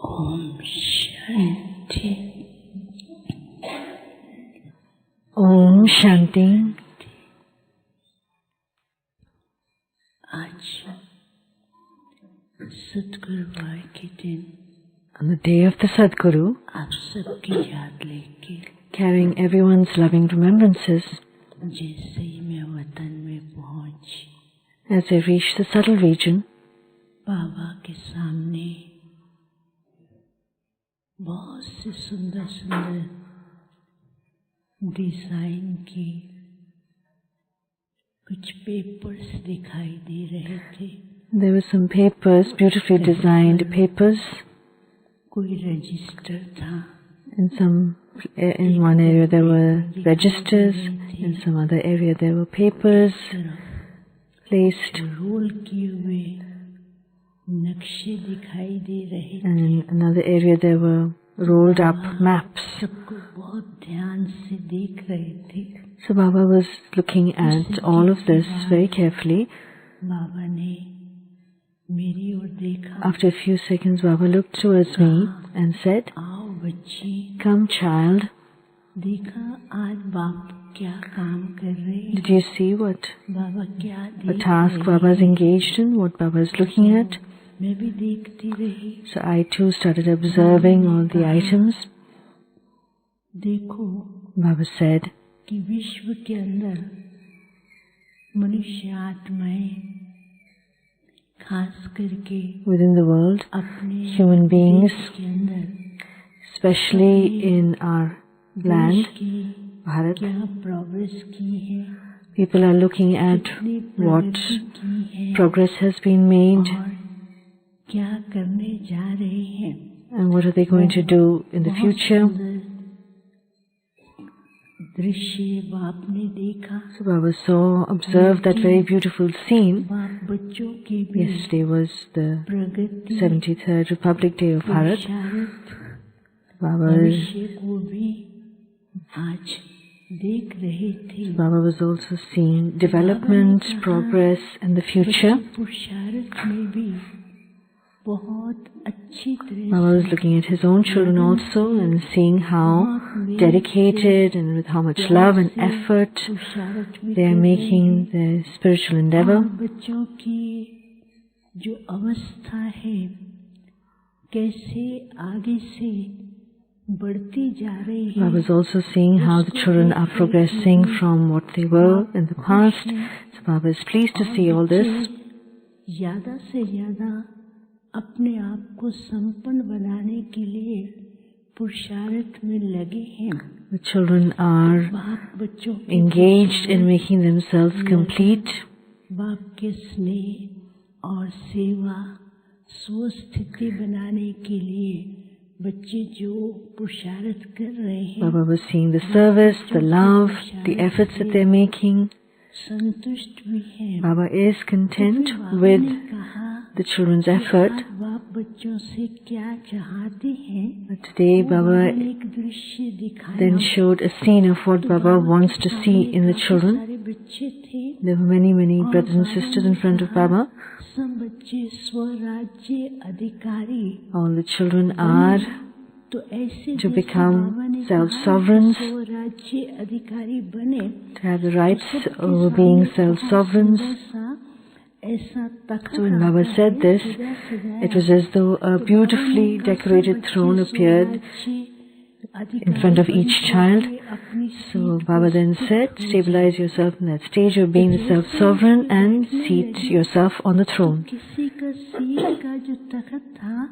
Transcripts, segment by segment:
Om Shanti. Om Shanti. आज सद्गुरुवार के दिन, On the day of the Sadguru, आप सबकी याद लेके carrying everyone's loving remembrances, जैसे ही मैं वतन में पहुंची, as they reach the subtle region, बाबा के सामने बहुत से सुंदर सुंदर डिजाइन की कुछ पेपर्स दिखाई दे रहे थे. there were some papers, beautifully designed papers. कोई रजिस्टर था, In one area there were registers, in some other area there were papers placed, roll किए हुए नक्शे दिखाई दे रहे and in another area there were rolled up maps. सबको बहुत ध्यान से देख रहे थे. So Baba was looking at all of this very carefully. बाबा ने मेरी ओर देखा. After a few seconds, Baba looked towards me and said, आओ बच्ची, "Come, child. देखा आज बाप क्या काम कर रहे हैं. Did you see what बाबा क्या the देख task रहे Baba is हैं? engaged in, what Baba is looking at?" मैं भी देखती रही. So I too started observing all the items. देखो Baba said, कि विश्व के अंदर मनुष्य आत्माएं खास करके within the world, अपने human beings, देश के अंदर especially in our देश land, की Bharat, क्या प्रोग्रेस की है, people are looking at कितनी what प्रगति की है progress has been made और क्या करने जा रहे हैं. and what are they going to do in the बहुत future. सुंदर दृश्य बाप ने देखा. So Baba observed that very beautiful scene. बाप बच्चों के भी Yesterday was the Pragati 73rd Republic Day of Bharat. पुरुषार्थ Baba भविष्य को भी आज देख रहे थे. was also seeing development, progress in the future. पुरुषार्थ में भी बहुत अच्छी तरह Baba was looking at his own children also and seeing how dedicated and with how much love and effort पुरुषार्थ में they are making their spiritual endeavor. और बच्चों की जो अवस्था है कैसे आगे से बढ़ती जा रही है. Baba was also seeing how the children are progressing from what they were in the past. So Baba is pleased to see all this. ज्यादा से ज्यादा अपने आप को संपन्न बनाने के लिए पुरुषार्थ में लगे हैं. The children are बाप बच्चों के engaged in making themselves complete. बाप के स्नेह और सेवा स्वस्थिति बनाने के लिए बच्चे जो पुरुषार्थ कर रहे हैं. Baba was seeing the service, the love, the efforts that they're making. संतुष्ट भी है. Baba is content with the children's effort. बाप बच्चों से क्या चाहते हैं. But today Baba एक दृश्य दिखाया. then showed a scene of what Baba wants to see in the children. सारे बच्चे थे. There were many brothers and sisters in front of Baba. सब बच्चे स्वराज्य अधिकारी. All the children are तो ऐसे to जैसे become बाबा ने self-sovereigns, कहा, स्वराज्य अधिकारी बने. to have the rights over being self-sovereigns. ऐसा तख्त So when Baba said this, it was as though a beautifully decorated throne appeared in front of each child. So Baba then said, stabilize yourself in that stage of being the self-sovereign and seat yourself on the throne. किसी का seat का जो तख्त था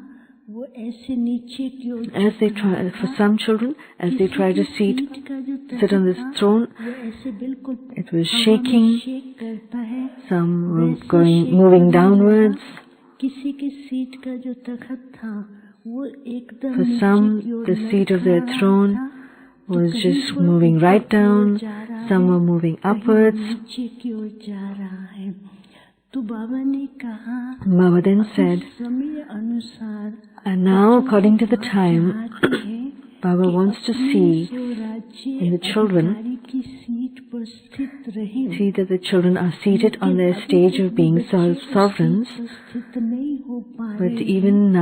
वो ऐसे नीचे की ओर. As they try, for some children, as they try to sit on this throne, वो ऐसे बिल्कुल it was shaking. शेक करता है. Some were moving downwards. किसी के सीट का जो तख्त था वो एकदम For some, the seat of their throne was just moving right down. Some were moving upwards. नीचे की ओर जा रहा है. तो बाबा ने कहा, Baba then said, समय अनुसार and now according to the time, Baba wants to see in the children, की सीट पर स्थित रहे. see that the children are seated on their stage of being self-sovereigns. स्थित नहीं हो But even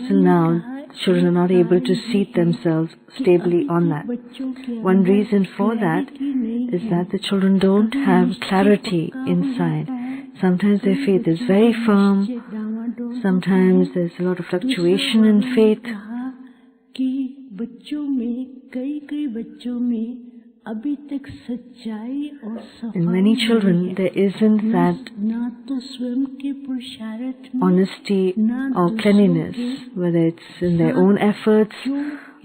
till now, children are not able to seat themselves stably on that. One reason for that is that the children don't have clarity inside. Sometimes their faith is very firm, sometimes there's a lot of fluctuation in faith. In many children, there isn't that honesty or cleanliness, whether it's in their own efforts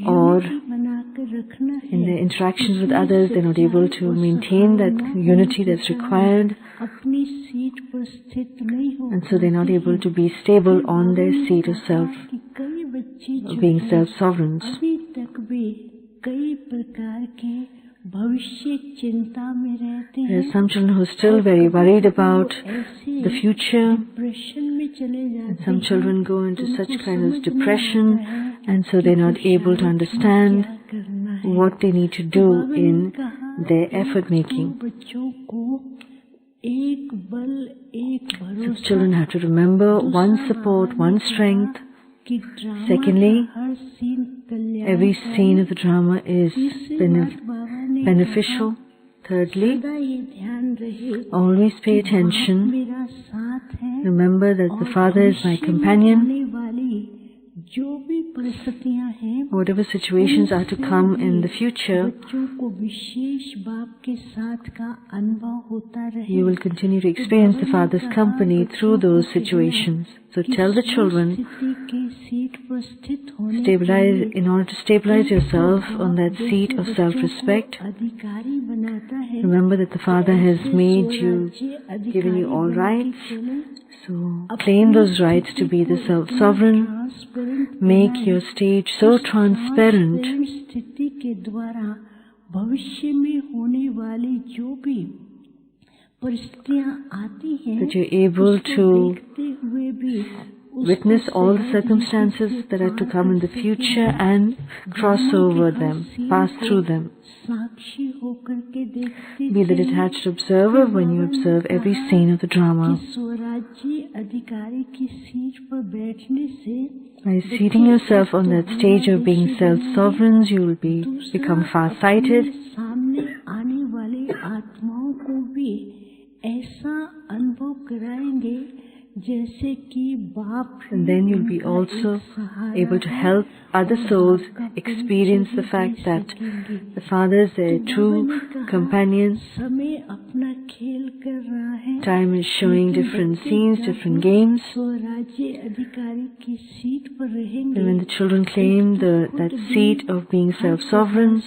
or in their interactions with others. They're not able to maintain that unity that's required, and so they're not able to be stable on their seat of self, being self-sovereigns. There are some children who are still very worried about the future, and some children go into such kind of depression, and so they're not able to understand what they need to do in their effort making. So children have to remember one support, one strength. Secondly, every scene of the drama is beneficial. Thirdly, always pay attention. Remember that the Father is my companion. Whatever situations are to come in the future, you will continue to experience the Father's company through those situations. So tell the children, in order to stabilize yourself on that seat of self-respect, remember that the Father has made you, given you all rights. So claim those rights to be the self-sovereign. Make your stage so transparent that you're able to witness all the circumstances that are to come in the future and cross over them, pass through them. Be the detached observer when you observe every scene of the drama. By seating yourself on that stage of being self-sovereigns, you will become far-sighted. And then you'll be also able to help other souls experience the fact that the Father is their true companion. Time is showing different scenes, different games. And when the children claim that seat of being self-sovereigns,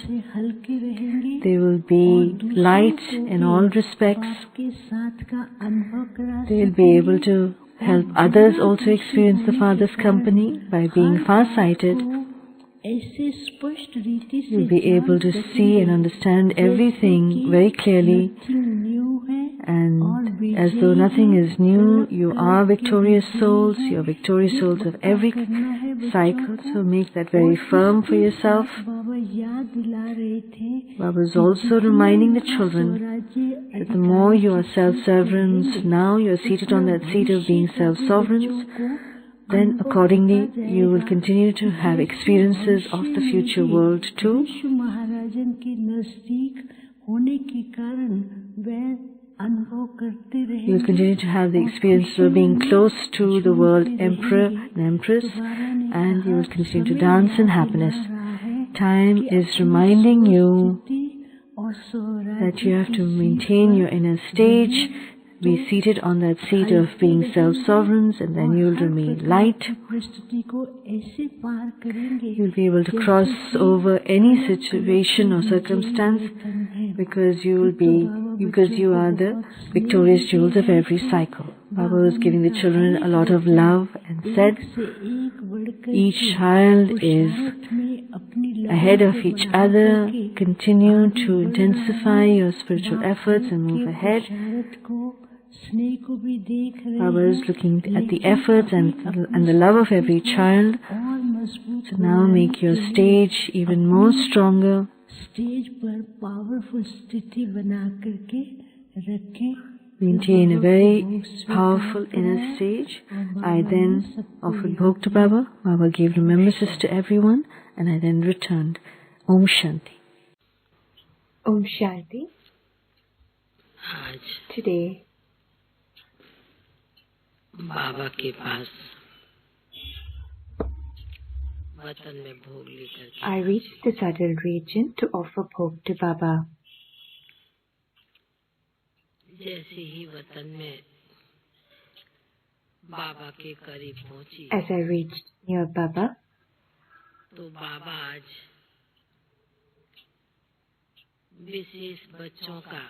they will be light in all respects. They'll be able to help others also experience the Father's company by being far-sighted. You'll be able to see and understand everything very clearly, and as though nothing is new, you are victorious souls. You are victorious souls of every cycle, so make that very firm for yourself. Baba is also reminding the children that the more you are self-sovereigns, now you are seated on that seat of being self-sovereigns, then accordingly you will continue to have experiences of the future world too. You will continue to have the experience of being close to the world Emperor and Empress, and you will continue to dance in happiness. Time is reminding you that you have to maintain your inner stage, be seated on that seat of being self-sovereigns, and then you will remain light. You will be able to cross over any situation or circumstance because you are the victorious jewels of every cycle. Baba was giving the children a lot of love and said, each child is ahead of each other. Continue to intensify your spiritual efforts and move ahead. Baba is looking at the efforts and the love of every child. So now make your stage even more stronger. maintain a very powerful inner stage. I then offered Bhog to Baba. Baba gave remembrances to everyone, and I then returned. Om Shanti. Om Shanti. Today, बाबा के पास वतन में भोग लेकर I reached the southern region to offer Bhog to Baba. जैसे ही वतन में बाबा के करीब पहुंची, As I reached near Baba, तो बाबा आज विशेष बच्चों का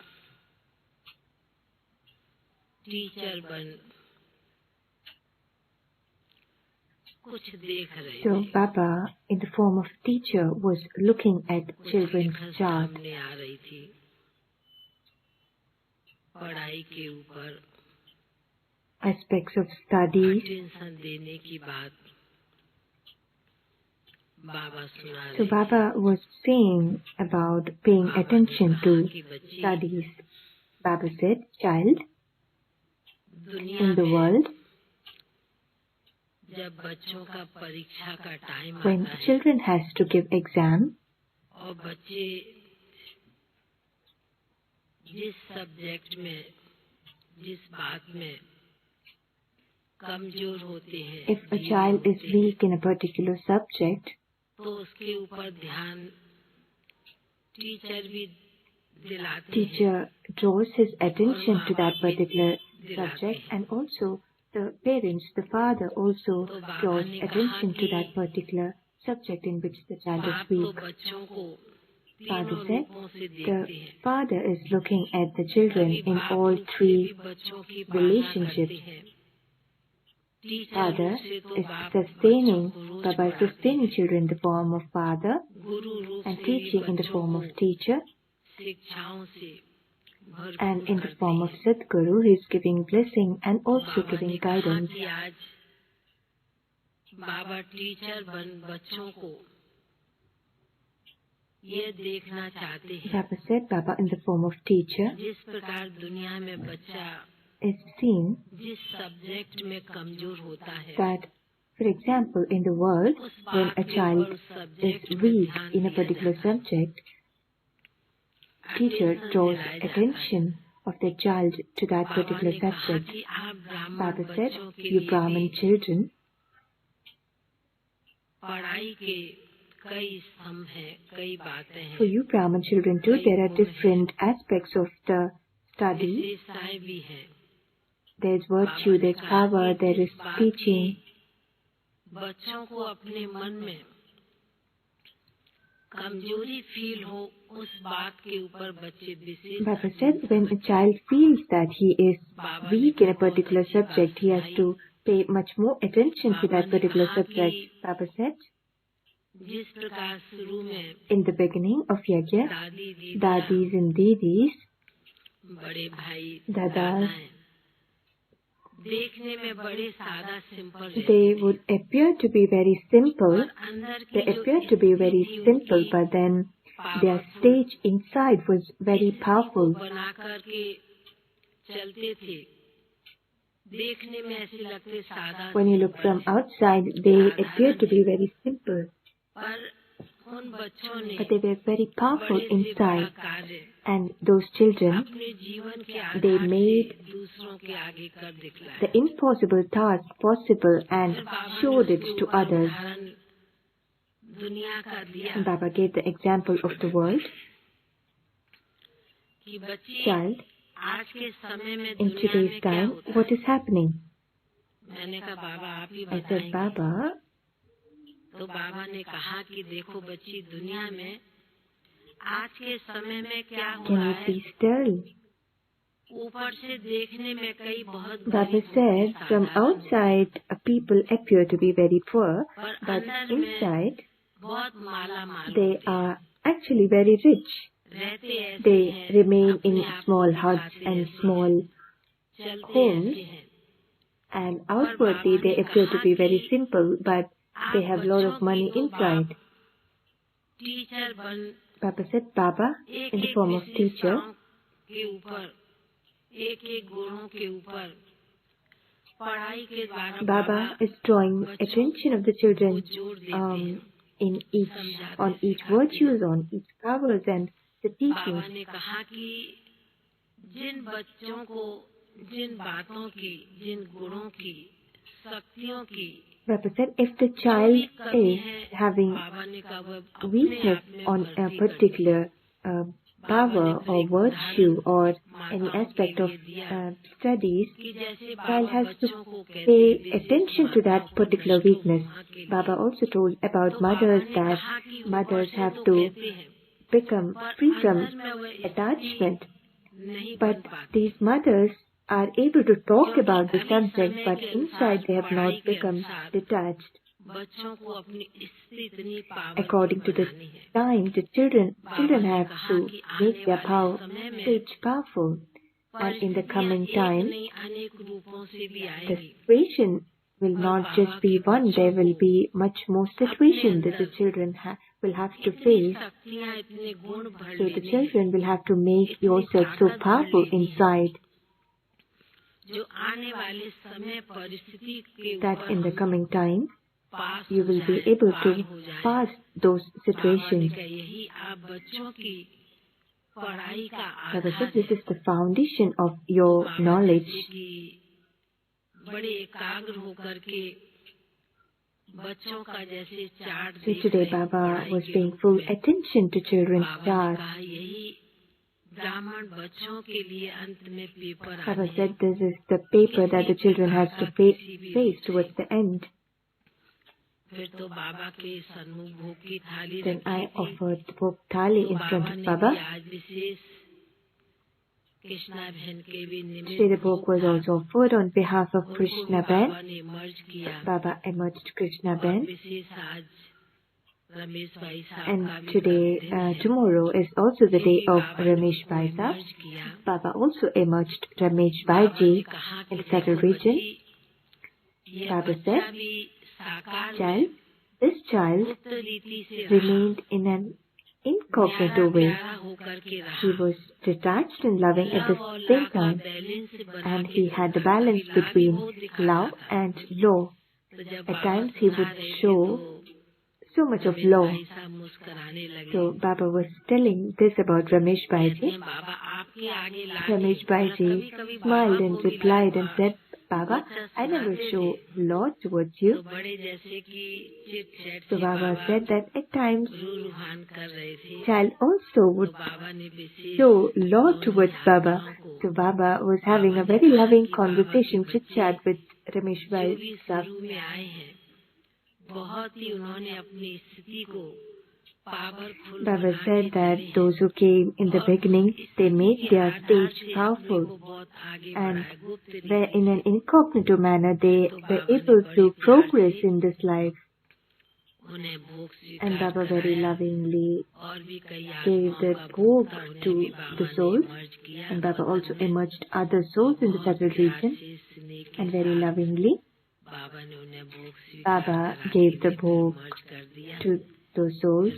टीचर बन कुछ देख रहे so थे। Baba, in the form of teacher, was looking at children's कुछ chart. सामने आ रही थी पढ़ाई के ऊपर Aspects of studies. अटेंशन देने की बात बाबा सुना So रहे थे। Baba was saying about paying बाबा ने attention कहा to कि बच्ची studies. Baba said, child, दुनिया in the में world, जब बच्चों का परीक्षा का टाइम when आता है children has to give exam, और बच्चे जिस सब्जेक्ट में जिस बात में कमजोर होते हैं, if a child is weak in a particular subject, तो उसके ऊपर ध्यान टीचर भी दिलाते हैं teacher draws his attention to that माँ-बाप भी particular दिलाते subject, हैं। and also the parents, the father also तो बाबा draws ने कहा attention to कि that particular subject in which the child is बाप तो weak. बच्चों को Father तीनों said, रूपों से the देखते हैं। father is looking at the children कभी in बाप all रूप से three भी बच्चों की पालना relationships. करते हैं। टीचर Father रूप से तो is बाप sustaining, बच्चों को रोज Baba is पढ़ाते sustaining हैं। children in the form of father गुरु रूप and से भी teaching in the बच्चों form को of teacher, शिक्षाओं से and भरपूर in the करते form of हैं। Sadguru, he is giving blessing and also Baba giving ने कहा guidance. कि आज बाबा टीचर बन बच्चों को ये देखना चाहते हैं Baba said, Baba in the form of teacher जिस प्रकार दुनिया में बच्चा is seen जिस सब्जेक्ट में कमजोर होता है, that, for example, in the world, उस when बात a के child ऊपर उस is सब्जेक्ट में weak ध्यान in a दिया particular जाता है। subject, teacher अटेंशन draws दिलाया जाता है। attention of the child to that Baba particular ने कहा subject. कि आप ब्राह्मण Baba said, बच्चों के you लिए Brahmin भी children, पढ़ाई के कई स्तंभ हैं, कई बातें हैं, for you Brahmin children too, there are different aspects of the study. विशेषताएं भी हैं। There's virtue, there's power, there is teaching. बच्चों को अपने मन में कमजोरी फील हो, उस बात के ऊपर बच्चे विशेष Baba said, when a child feels that he is weak in a particular subject, he has to pay much more attention to that particular subject. Baba said, जिस प्रकार शुरू में in the beginning of Yajna, दादी दीदी dadis and didis, बड़े भाई dadas, दादाएं देखने में बड़े सादा simple they would appear to be very simple. और अंदर की They जो appear to be very स्थिति थी simple, उनकी but then their stage inside was very powerful. बना करके चलते थे, देखने में ऐसे लगते सादा When you look from outside, they appear to be very simple, पर उन बच्चों ने but they were very powerful बड़े से बड़ा inside. कार्य And those children, अपने जीवन के they आधार made से दूसरों के आगे कर दिखलाया। the impossible task possible and फिर बाबा ने showed it उसके to ऊपर others. उदाहरण दुनिया का दिया And Baba gave the example of the world. कि बच्ची Child, आज के समय में in दुनिया today's में क्या time, होता what है? is happening? मैंने कहा बाबा आप ही I said, बताएंगे। Baba, तो बाबा ने कहा कि देखो बच्ची दुनिया में आज के समय में क्या हो can रहा you है, please tell? ऊपर से देखने में कई बहुत Baba गरीब said, from outside, people appear to be very poor, पर but अंदर में inside, बहुत माला माल they होते हैं। are actually very rich. रहते ऐसे They हैं, remain अपने in आप को small huts दिखाते and ऐसे small हैं, चलते homes, ऐसे हैं। and outwardly they appear to be very simple, but they have a lot of money inside. Teacher बन Baba said, Baba, एक in the एक form of teacher, विशेषताओं के ऊपर एक-एक गुणों के ऊपर पढ़ाई के द्वारा Baba is drawing attention of the children on each virtues, on each powers and the teachings. बाबा ने कहा कि जिन बच्चों को जिन बातों की, जिन गुणों की, शक्तियों की Baba said, if the child is having weakness on a particular power or virtue or any aspect of studies, child has to pay attention to that particular weakness. Baba also told about mothers that mothers have to become free from attachment. But these mothers are able to talk about the subject, but inside they have not become detached. According to the time, the children have to make their stage powerful. And in the coming time, the situation will not just be one, there will be much more situations that the children will have to face. So the children will have to make yourself so powerful inside that in the coming time, you will be able to pass those situations. Baba said this is the foundation of your knowledge. So today Baba was paying full attention to children's chart. Baba said this is the paper that the children have to face towards the end. Then I offered the Bhog thali in front of Baba. Today the Bhog was also offered on behalf of Krishna Ben. Baba emerged Krishna Ben. And today, tomorrow is also the day of Ramesh Bhai Sahib. Baba also emerged Ramesh Bhai Ji in the settled region. Baba said, this child remained in an incognito way. He was detached and loving at the same time, and he had the balance between love and law. At times he would show so much of law. So Baba was telling this about Ramesh Bhai Ji. Ramesh Bhai Ji smiled and replied and said, Baba, I never show law towards you. So Baba said that at times child also would show law towards Baba. So Baba was having a very loving conversation, chit-chat with Ramesh Bhai Sahib. Baba said that those who came in the beginning, they made their stage powerful, and were in an incognito manner, they were able to progress in this life. And Baba very lovingly gave the Bhog to the souls, and Baba also emerged other souls in the settled region, and very lovingly Baba gave the Bhog to those souls.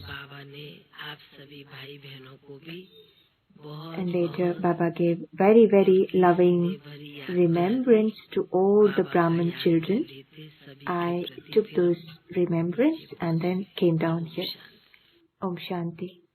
And later Baba gave very, very loving remembrance to all the Brahmin children. I took those remembrance and then came down here. Om Shanti.